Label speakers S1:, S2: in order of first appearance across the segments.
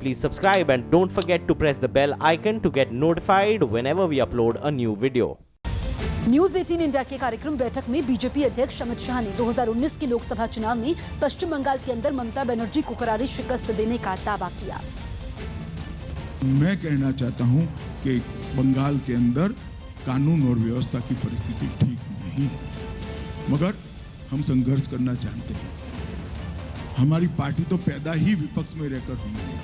S1: Please subscribe and don't forget to press the bell icon to get notified whenever we upload a new video.
S2: News 18 India के कार्यक्रम बैठक में BJP अध्यक्ष अमित शाह ने 2019 के लोकसभा चुनाव में पश्चिम बंगाल के अंदर ममता बनर्जी को करारी शिकस्त देने का दावा किया।
S3: मैं कहना चाहता हूं कि बंगाल के अंदर कानून और व्यवस्था की परिस्थिति ठीक नहीं है, मगर हम संघर्ष करना जानते हैं। हमारी पार्टी तो पैदा ही विपक्ष में रहकर हुई है।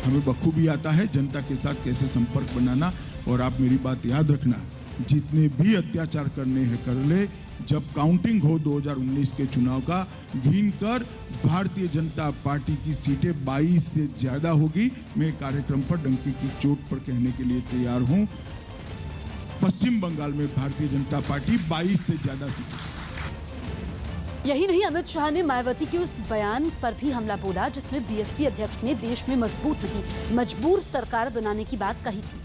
S3: हमें बखूबी आता है जनता के साथ कैसे संपर्क बनाना। और आप मेरी बात याद रखना, जितने भी अत्याचार करने हैं कर ले। जब काउंटिंग हो 2019 के चुनाव का, गिन कर भारतीय जनता पार्टी की सीटें 22 से ज्यादा होगी। मैं कार्यक्रम पर डंके की चोट पर कहने के लिए तैयार हूं, पश्चिम बंगाल में भारतीय जनता पार्टी 22 से ज्यादा सीटें।
S2: यही नहीं, अमित शाह ने मायावती के उस बयान पर भी हमला बोला जिसमें बीएसपी अध्यक्ष ने देश में मजबूत नहीं मजबूर सरकार बनाने की बात कही थी।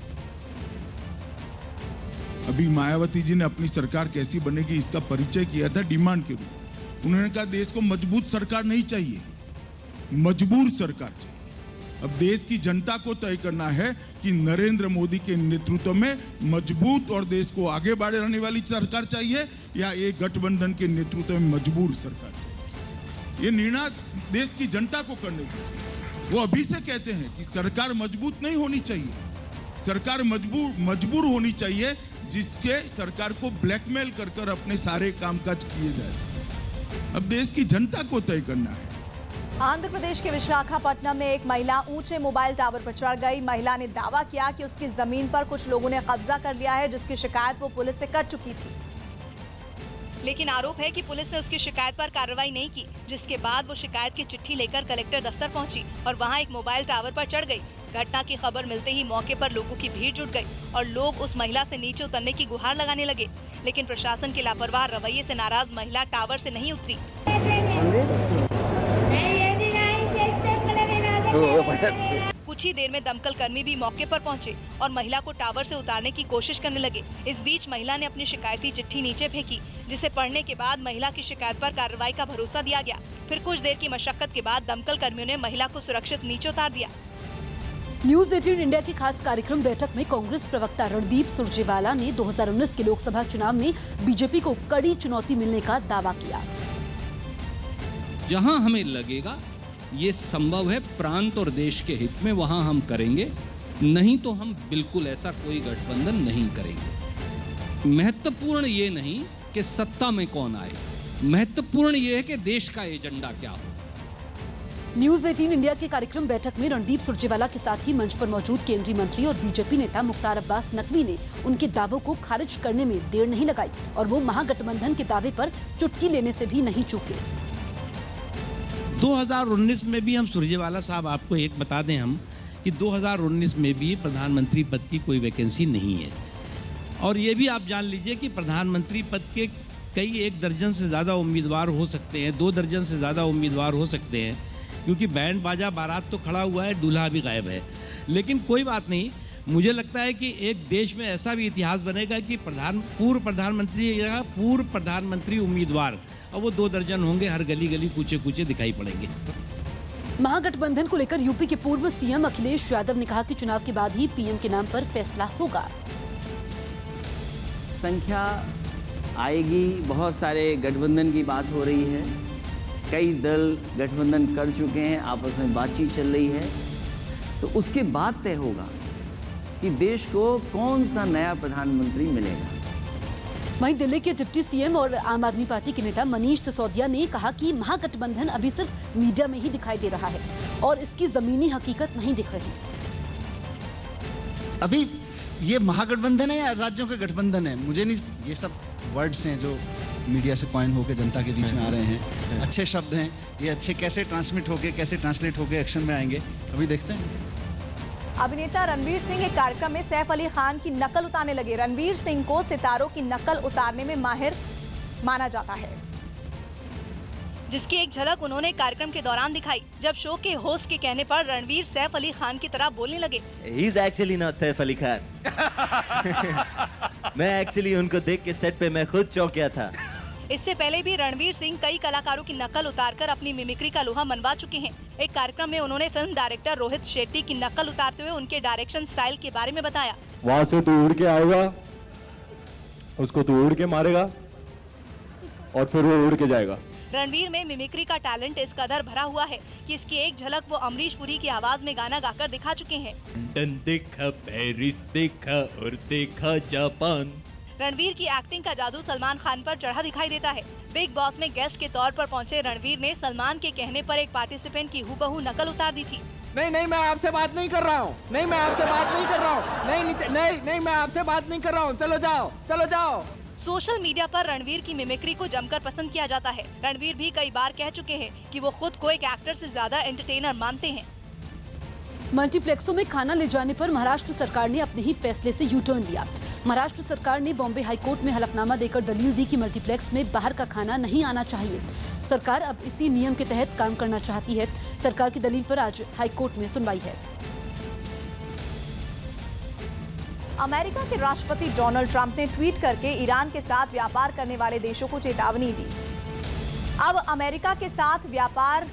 S3: अभी मायावती जी ने अपनी सरकार कैसी बनेगी इसका परिचय किया था डिमांड के रूप। उन्होंने कहा देश को मजबूत सरकार नहीं चाहिए, मजबूर सरकार चाहिए। अब देश की जनता को तय करना है कि नरेंद्र मोदी के नेतृत्व में मजबूत और देश को आगे बढ़ाने वाली सरकार चाहिए या एक गठबंधन के नेतृत्व में मजबूर सरकार चाहिए। ये निर्णय देश की जनता को करने चाहिए। वो अभी से कहते हैं कि सरकार मजबूत नहीं होनी चाहिए, सरकार मजबूर होनी चाहिए, जिसके सरकार को ब्लैकमेल कर कर अपने सारे कामकाज किए जाए। अब देश की जनता को तय करना है।
S4: आंध्र प्रदेश के विशाखापट्टनम में एक महिला ऊंचे मोबाइल टावर पर चढ़ गई। महिला ने दावा किया कि उसकी जमीन पर कुछ लोगों ने कब्जा कर लिया है, जिसकी शिकायत वो पुलिस से कर चुकी थी।
S5: लेकिन आरोप है कि पुलिस ने उसकी शिकायत पर कार्रवाई नहीं की, जिसके बाद वो शिकायत की चिट्ठी लेकर कलेक्टर दफ्तर पहुंची और वहां एक मोबाइल टावर पर चढ़ गई। घटना की खबर मिलते ही मौके पर लोगों की भीड़ जुट गई और लोग उस महिला से नीचे उतरने की गुहार लगाने लगे, लेकिन प्रशासन के लापरवाह रवैये से नाराज महिला टावर से नहीं उतरी। कुछ ही देर में दमकल कर्मी भी मौके पर पहुंचे और महिला को टावर से उतारने की कोशिश करने लगे। इस बीच महिला ने अपनी शिकायती चिट्ठी नीचे फेंकी, जिसे पढ़ने के बाद महिला की शिकायत पर कार्रवाई का भरोसा दिया गया। फिर कुछ देर की मशक्कत के बाद दमकल कर्मियों ने महिला को सुरक्षित नीचे उतार दिया।
S2: न्यूज 18 इंडिया के खास कार्यक्रम बैठक में कांग्रेस प्रवक्ता रणदीप सुरजेवाला ने 2019 के लोकसभा चुनाव में बीजेपी को कड़ी चुनौती मिलने का दावा किया।
S6: जहां हमें लगेगा ये संभव है प्रांत और देश के हित में, वहां हम करेंगे, नहीं तो हम बिल्कुल ऐसा कोई गठबंधन नहीं करेंगे। महत्वपूर्ण ये नहीं कि सत्ता में कौन आए, महत्वपूर्ण ये है कि देश का एजेंडा क्या हो।
S2: न्यूज 18 इंडिया के कार्यक्रम बैठक में रणदीप सुरजेवाला के साथ ही मंच पर मौजूद केंद्रीय मंत्री और बीजेपी नेता मुख्तार अब्बास नकवी ने उनके दावों को खारिज करने में देर नहीं लगाई और वो महागठबंधन के दावे पर चुटकी लेने से भी नहीं चूके।
S7: 2019 में भी हम सुरजेवाला साहब आपको एक बता दें हम कि 2019 में भी प्रधानमंत्री पद की कोई वैकेंसी नहीं है। और ये भी आप जान लीजिए कि प्रधानमंत्री पद के कई 1 दर्जन से ज़्यादा उम्मीदवार हो सकते हैं, 2 दर्जन से ज़्यादा उम्मीदवार हो सकते हैं, क्योंकि बैंड बाजा बारात तो खड़ा हुआ है, दूल्हा भी गायब है। लेकिन कोई बात नहीं, मुझे लगता है कि एक देश में ऐसा भी इतिहास बनेगा कि पूर्व प्रधानमंत्री उम्मीदवार, और वो 2 दर्जन होंगे, हर गली गली कूचे कूचे दिखाई पड़ेंगे।
S2: महागठबंधन को लेकर यूपी के पूर्व सीएम अखिलेश यादव ने कहा कि चुनाव के बाद ही पीएम के नाम पर फैसला होगा।
S8: संख्या आएगी, बहुत सारे गठबंधन की बात हो रही है, कई दल गठबंधन कर चुके हैं, आपस में बातचीत चल रही है, तो उसके बाद तय होगा कि देश को कौन सा नया प्रधानमंत्री मिलेगा।
S2: वहीं दिल्ली के डिप्टी सीएम और आम आदमी पार्टी के नेता मनीष सिसोदिया ने कहा कि महागठबंधन अभी सिर्फ मीडिया में ही दिखाई दे रहा है और इसकी जमीनी हकीकत नहीं दिख रही।
S9: अभी ये महागठबंधन है या राज्यों के गठबंधन है, मुझे नहीं, ये सब वर्ड्स हैं जो मीडिया से कॉइन होकर जनता के बीच में आ रहे हैं। अच्छे शब्द हैं, ये अच्छे कैसे ट्रांसमिट होके, कैसे ट्रांसलेट होके एक्शन में आएंगे, अभी देखते हैं।
S4: अभिनेता रणवीर सिंह एक कार्यक्रम में सैफ अली खान की नकल उतारने लगे। रणवीर सिंह को सितारों की नकल उतारने में माहिर माना जाता है,
S5: जिसकी एक झलक उन्होंने कार्यक्रम के दौरान दिखाई, जब शो के होस्ट के कहने पर रणवीर सैफ अली खान की तरह बोलने लगे।
S1: He is actually not Saif Ali Khan. मैं एक्चुअली उनको देख के सेट पे मैं खुद चौंक गया था।
S5: इससे पहले भी रणवीर सिंह कई कलाकारों की नकल उतारकर अपनी मिमिक्री का लोहा मनवा चुके हैं। एक कार्यक्रम में उन्होंने फिल्म डायरेक्टर रोहित शेट्टी की नकल उतारते हुए उनके डायरेक्शन स्टाइल के बारे में बताया।
S10: वहाँ से तू उड़ के आएगा, उसको तू उड़ के मारेगा और फिर वो उड़ के जाएगा।
S5: रणवीर में मिमिक्री का टैलेंट इस कदर भरा हुआ है कि इसकी एक झलक वो अमरीश पुरी की आवाज में गाना गाकर दिखा चुके हैं।
S10: लंदन देखा, पेरिस देखा और देखा जापान।
S5: रणवीर की एक्टिंग का जादू सलमान खान पर चढ़ा दिखाई देता है। बिग बॉस में गेस्ट के तौर पर पहुंचे रणवीर ने सलमान के कहने पर एक पार्टिसिपेंट की हूबहू नकल उतार दी थी।
S11: नहीं, मैं आपसे बात नहीं कर रहा हूँ। नहीं, मैं आपसे बात नहीं कर रहा हूँ। नहीं, मैं आपसे बात नहीं कर रहा हूँ। चलो जाओ।
S5: सोशल मीडिया पर रणवीर की मिमिक्री को जमकर पसंद किया जाता है। रणवीर भी कई बार कह चुके हैं कि वो खुद को एक एक्टर से ज्यादा एंटरटेनर मानते हैं।
S2: मल्टीप्लेक्सों में खाना ले जाने पर महाराष्ट्र सरकार ने अपने ही फैसले से यू टर्न लिया। महाराष्ट्र सरकार ने बॉम्बे हाईकोर्ट में हलफनामा देकर दलील दी कि मल्टीप्लेक्स में बाहर का खाना नहीं आना चाहिए। सरकार अब इसी नियम के तहत काम करना चाहती है। सरकार की दलील पर आज हाईकोर्ट में सुनवाई है।
S4: अमेरिका के राष्ट्रपति डोनाल्ड ट्रंप ने ट्वीट करके ईरान के साथ व्यापार करने वाले देशों को चेतावनी दी। अब अमेरिका के साथ व्यापार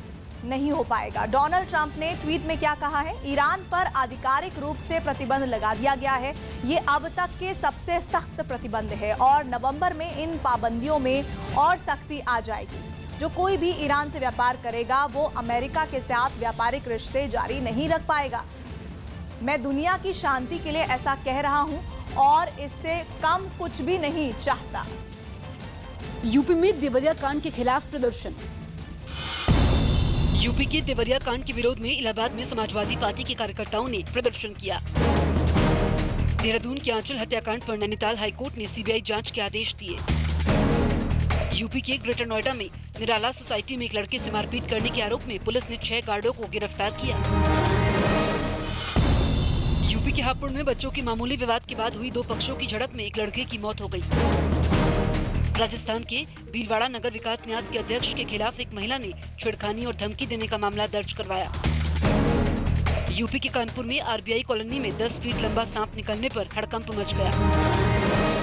S4: नहीं हो पाएगा। डोनाल्ड ट्रंप ने ट्वीट में क्या कहा है? ईरान पर आधिकारिक रूप से प्रतिबंध लगा दिया गया है। ये अब तक के सबसे सख्त प्रतिबंध है और नवंबर में इन पाबंदियों में और सख्ती आ जाएगी। जो कोई भी ईरान से व्यापार करेगा वो अमेरिका के साथ व्यापारिक रिश्ते जारी नहीं रख पाएगा। मैं दुनिया की शांति के लिए ऐसा कह रहा हूं और इससे कम कुछ भी नहीं चाहता।
S2: यूपी में देवरिया कांड के खिलाफ प्रदर्शन।
S12: यूपी के देवरिया कांड के विरोध में इलाहाबाद में समाजवादी पार्टी के कार्यकर्ताओं ने प्रदर्शन किया। देहरादून के आंचल हत्याकांड पर नैनीताल हाईकोर्ट ने सीबीआई जांच के आदेश दिए। यूपी के ग्रेटर नोएडा में निराला सोसाइटी में एक लड़के से मारपीट करने के आरोप में पुलिस ने 6 गार्डों को गिरफ्तार किया। यूपी के हापुड़ में बच्चों के मामूली विवाद के बाद हुई 2 पक्षों की झड़प में एक लड़के की मौत हो गई। राजस्थान के भीलवाड़ा नगर विकास न्यास के अध्यक्ष के खिलाफ एक महिला ने छेड़खानी और धमकी देने का मामला दर्ज करवाया। यूपी के कानपुर में आरबीआई कॉलोनी में 10 फीट लंबा सांप निकलने पर हड़कंप मच गया।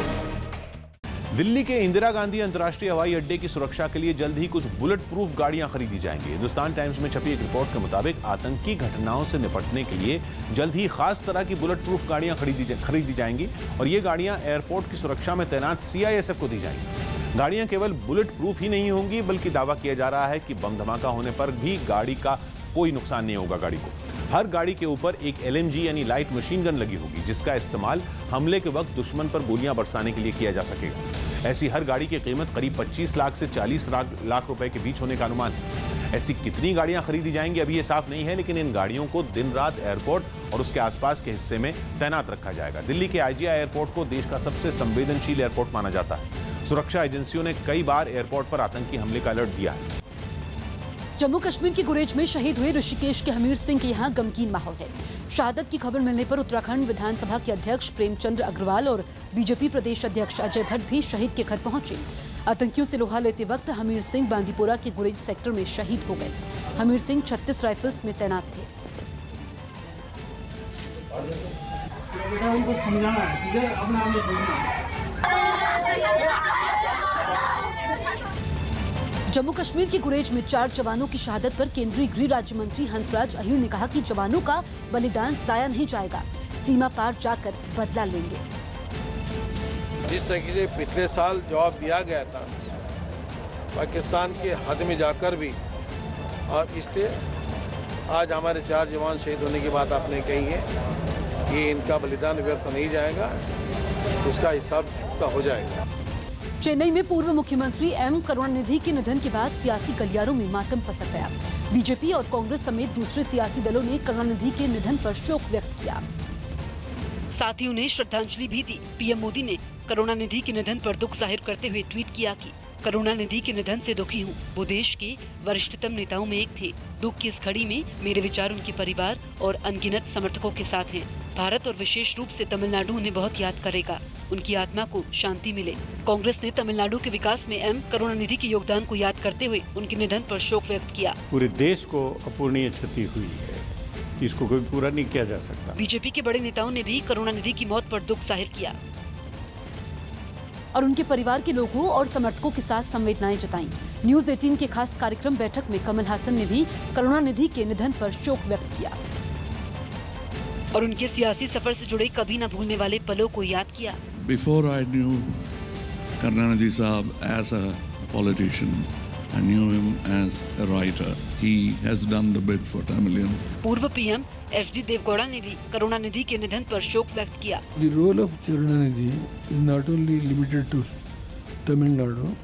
S13: दिल्ली के इंदिरा गांधी अंतर्राष्ट्रीय हवाई अड्डे की सुरक्षा के लिए जल्द ही कुछ बुलेट प्रूफ गाड़ियां खरीदी जाएंगी। हिंदुस्तान टाइम्स में छपी एक रिपोर्ट के मुताबिक आतंकी घटनाओं से निपटने के लिए जल्द ही खास तरह की बुलेट प्रूफ गाड़ियां खरीदी जाएंगी और ये गाड़ियां एयरपोर्ट की सुरक्षा में तैनात सीआईएसएफ को दी जाएंगी। गाड़ियां केवल बुलेट प्रूफ ही नहीं होंगी बल्कि दावा किया जा रहा है कि बम धमाका होने पर भी गाड़ी का कोई नुकसान नहीं होगा। गाड़ी को हर गाड़ी के ऊपर एक एलएमजी यानी लाइट मशीन गन लगी होगी जिसका इस्तेमाल हमले के वक्त दुश्मन पर गोलियां बरसाने के लिए किया जा सकेगा। ऐसी हर गाड़ी की कीमत करीब 25 लाख से 40 लाख रुपए के बीच होने का अनुमान है। ऐसी कितनी गाड़ियां खरीदी जाएंगी अभी ये साफ नहीं है, लेकिन इन गाड़ियों को दिन रात एयरपोर्ट और उसके आसपास के हिस्से में तैनात रखा जाएगा। दिल्ली के आईजीआई एयरपोर्ट को देश का सबसे संवेदनशील एयरपोर्ट माना जाता है। सुरक्षा एजेंसियों ने कई बार एयरपोर्ट पर आतंकी हमले का अलर्ट दिया है।
S2: जम्मू कश्मीर के गुरेज में शहीद हुए ऋषिकेश के हमीर सिंह के यहाँ गमगीन माहौल है। शहादत की खबर मिलने पर उत्तराखंड विधानसभा के अध्यक्ष प्रेमचंद्र अग्रवाल और बीजेपी प्रदेश अध्यक्ष अजय भट्ट भी शहीद के घर पहुंचे। आतंकियों से लोहा लेते वक्त हमीर सिंह बांदीपुरा के गुरेज सेक्टर में शहीद हो गए। हमीर सिंह 36 राइफल्स में तैनात थे। जम्मू कश्मीर के गुरेज में 4 जवानों की शहादत पर केंद्रीय गृह राज्य मंत्री हंसराज अहीर ने कहा कि जवानों का बलिदान जाया नहीं जाएगा, सीमा पार जाकर बदला लेंगे।
S14: जिस तरीके से पिछले साल जवाब दिया गया था पाकिस्तान के हद में जाकर भी, और इसलिए आज हमारे 4 जवान शहीद होने की बात आपने कही है, ये इनका बलिदान व्यर्थ नहीं जाएगा, इसका हिसाब चुकता हो जाएगा।
S2: चेन्नई में पूर्व मुख्यमंत्री एम करुणानिधि के निधन के बाद सियासी गलियारों में मातम पसर गया। बीजेपी और कांग्रेस समेत दूसरे सियासी दलों ने करुणानिधि के निधन पर शोक व्यक्त किया।
S12: साथ ही उन्हें श्रद्धांजलि भी दी। पीएम मोदी ने करुणानिधि के निधन पर दुख जाहिर करते हुए ट्वीट किया कि करुणानिधि के निधन से दुखी हूँ। वो देश के वरिष्ठतम नेताओं में एक थे। दुख की इस घड़ी में मेरे विचार उनके परिवार और अनगिनत समर्थकों के साथ हैं। भारत और विशेष रूप से तमिलनाडु उन्हें बहुत याद करेगा। उनकी आत्मा को शांति मिले। कांग्रेस ने तमिलनाडु के विकास में एम करुणानिधि के योगदान को याद करते हुए उनके निधन पर शोक व्यक्त किया।
S10: पूरे देश को अपूरणीय क्षति हुई है, इसको कोई पूरा नहीं किया जा सकता।
S12: बीजेपी के बड़े नेताओं ने भी करुणानिधि की मौत पर दुख जाहिर किया।
S2: और उनके परिवार के लोगों और समर्थकों के साथ संवेदनाएं जताईं। न्यूज 18 के खास कार्यक्रम बैठक में कमल हासन ने भी करुणानिधि के निधन पर शोक व्यक्त किया
S12: और उनके सियासी सफर से जुड़े कभी न भूलने वाले पलों को याद किया।
S15: Before I knew Karunanidhi Sahab as a politician, I knew him as a writer. He has done the bit for Tamilians.
S12: पूर्व पीएम एचडी देवगौड़ा ने भी करुणानिधि के निधन पर शोक व्यक्त किया।
S16: The role of Karunanidhi is not only limited to Tamil Nadu.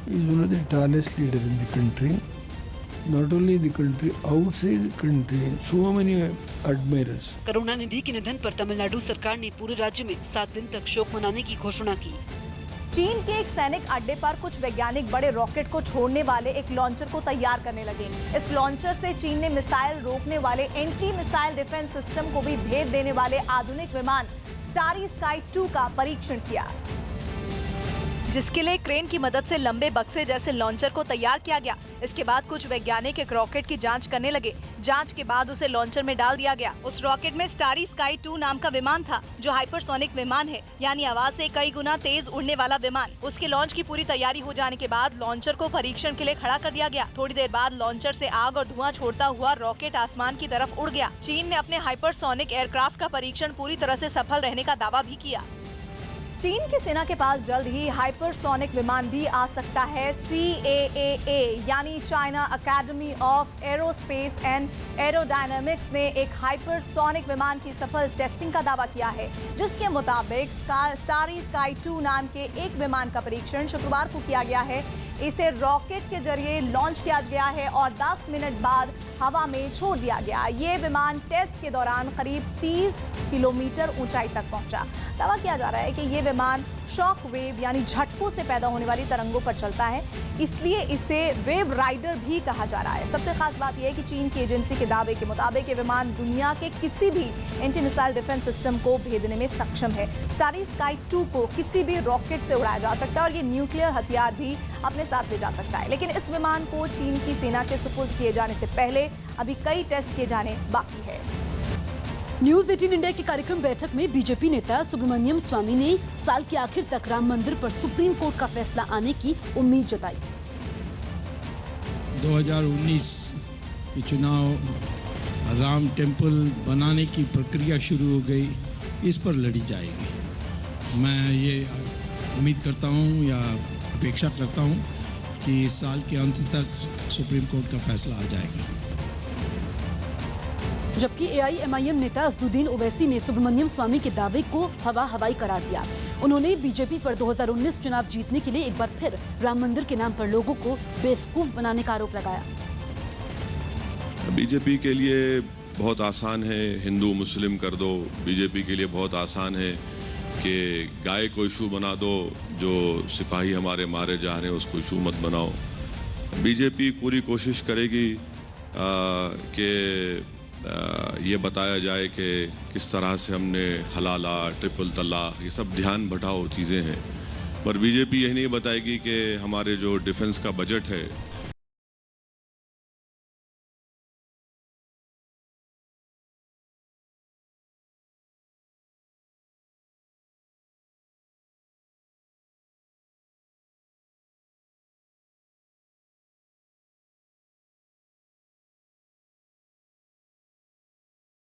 S16: He is one of the tallest leaders in the country. Not only the country, outside the country, so many admirers.
S12: Karunanidhi के निधन पर तमिलनाडु सरकार ने पूरे राज्य में 7 दिन तक शोक मनाने की घोषणा की।
S4: चीन के एक सैनिक अड्डे पर कुछ वैज्ञानिक बड़े रॉकेट को छोड़ने वाले एक लॉन्चर को तैयार करने लगे। इस लॉन्चर से चीन ने मिसाइल रोकने वाले एंटी मिसाइल डिफेंस सिस्टम को भी भेद देने वाले आधुनिक विमान स्टारी स्काई 2 का परीक्षण किया,
S5: जिसके लिए क्रेन की मदद से लंबे बक्से जैसे लॉन्चर को तैयार किया गया। इसके बाद कुछ वैज्ञानिक एक रॉकेट की जांच करने लगे। जांच के बाद उसे लॉन्चर में डाल दिया गया। उस रॉकेट में स्टारी स्काई 2 नाम का विमान था, जो हाइपरसोनिक विमान है, यानी आवाज से कई गुना तेज उड़ने वाला विमान। उसके लॉन्च की पूरी तैयारी हो जाने के बाद लॉन्चर को परीक्षण के लिए खड़ा कर दिया गया। थोड़ी देर बाद लॉन्चर से आग और धुआं छोड़ता हुआ रॉकेट आसमान की तरफ उड़ गया। चीन ने अपने हाइपरसोनिक एयरक्राफ्ट का परीक्षण पूरी तरह से सफल रहने का दावा भी किया।
S4: चीन की सेना के पास जल्द ही हाइपरसोनिक विमान भी आ सकता है। CAAA यानी China academy of aerospace and aerodynamics ने एक हाइपरसोनिक विमान की सफल टेस्टिंग का दावा किया है, जिसके मुताबिक स्टारी स्काई 2 नाम के एक विमान का परीक्षण शुक्रवार को किया गया है। इसे रॉकेट के जरिए लॉन्च किया गया है और 10 मिनट बाद हवा में छोड़ दिया गया। ये विमान टेस्ट के दौरान करीब 30 किलोमीटर ऊंचाई तक पहुंचा। दावा किया जा रहा है कि ये विमान शॉक वेव यानी झटकों से पैदा होने वाली तरंगों पर चलता है, इसलिए इसे वेव राइडर भी कहा जा रहा है। सबसे खास बात यह है कि चीन की एजेंसी के दावे के मुताबिक ये विमान दुनिया के किसी भी एंटी मिसाइल डिफेंस सिस्टम को भेदने में सक्षम है। स्टारी स्काई 2 को किसी भी रॉकेट से उड़ाया जा सकता है और ये न्यूक्लियर हथियार भी अपने साथ ले जा सकता है। लेकिन इस विमान को चीन की सेना के सुपुर्द किए जाने से पहले अभी कई टेस्ट किए जाने बाकी है।
S2: न्यूज 18 इंडिया के कार्यक्रम बैठक में बीजेपी नेता सुब्रमण्यम स्वामी ने साल के आखिर तक राम मंदिर पर सुप्रीम कोर्ट का फैसला आने की उम्मीद जताई।
S3: 2019 के चुनाव राम टेम्पल बनाने की प्रक्रिया शुरू हो गई, इस पर लड़ी जाएगी। मैं ये उम्मीद करता हूँ या अपेक्षा करता हूँ कि इस साल के अंत तक सुप्रीम कोर्ट का फैसला आ जाएगा।
S2: जबकि AIMIM नेता असदुद्दीन ओवैसी ने सुब्रमण्यम स्वामी के दावे को हवाई करार दिया। उन्होंने बीजेपी पर 2019 चुनाव जीतने के लिए एक बार फिर राम मंदिर के नाम पर लोगों को बेवकूफ बनाने का आरोप लगाया।
S17: बीजेपी के लिए बहुत आसान है हिंदू मुस्लिम कर दो, बीजेपी के लिए बहुत आसान है कि गाय को इशू बना दो, जो सिपाही हमारे मारे जा रहे हैं उसको इशू मत बनाओ। बीजेपी पूरी कोशिश करेगी कि ये बताया जाए कि किस तरह से हमने हलाला, ट्रिपल तलाक, ये सब ध्यान भटाओ चीज़ें हैं, पर बीजेपी यही नहीं बताएगी कि हमारे जो डिफेंस का बजट है